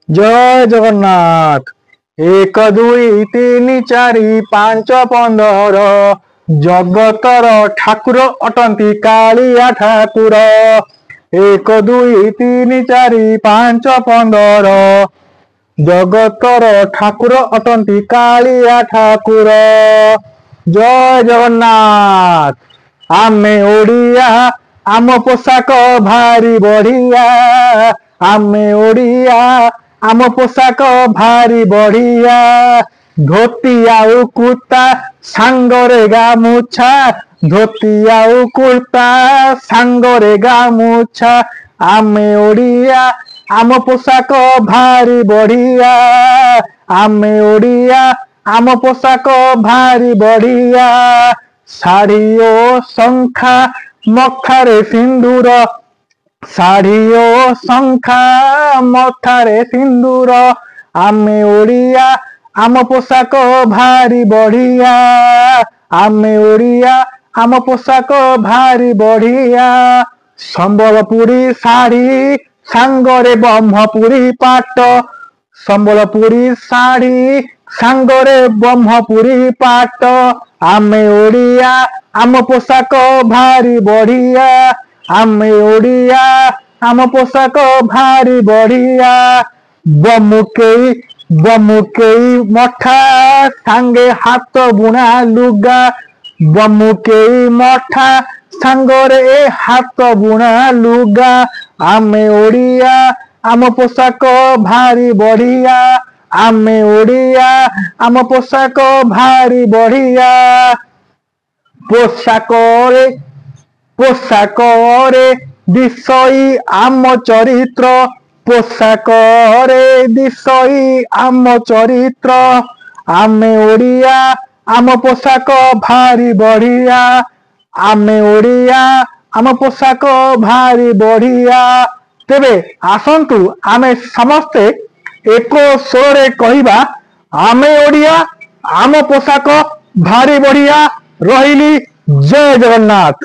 जय जगन्नाथ। एक दुई तीन चारि पांच पंदर जगतर ठाकुर अटंती कालिया ठाकुर। एक दुई तीन चारि पांच पंदर जगतर ठाकुर अटंती कालिया ठाकुर। जय जगन्नाथ। आमे ओडिया आम पोशाक भारी बढ़िया। आमे ओडिया आम पोशाक भारी बढ़िया। धोती आउ कुर्ता सांगरे गामुछा। धोती आउ कुर्ता सांगरे गामुछा। आमे ओडिया आम पोशाक भारी बढ़िया। आमे ओडिया आम पोशाक भारी बढ़िया। शाढ़ी ओ शंखा मथारे सिंदूर। शाढ़ी ओ शंखा मथारे सिंदूर। आमे ओडिया आम पोशाक भारी बढ़िया। आमे ओडिया आम पोशाक भारी बढ़िया। संबलपुरी शाढ़ी सांगरे ब्रह्मपुरी पाट। संबलपुरी शाढ़ी सांगरे ब्रह्मपुरी पाट। आमे ओडिया आम पोशाक भारी बढ़िया। आमे ओडिया आम पोशाक भारी बढ़िया। बमुकेई बमुकेई मठा सांगे हाथ बुଣା लुगा। बमुकेई मठा सांगरे हाथ बुଣା लुगा। आमे ओडिया आम पोशाक भारी बढ़िया। आमे ओडिया आम पोशाक भारी बढ़िया। पोशाकरे पोशाकरे दिशई आम चरित्र। पोशाकरे दिशई आम चरित्र। आमे ओडिया आम पोशाक भारी बढ़िया। आमे ओडिया आम पोशाक भारी बढ़िया। तेबे आसंतु आमे समस्ते एको स्वरे कहिबा आमे ओडिया आम पोशाक भारी बढ़िया। रहिली। जय जगन्नाथ।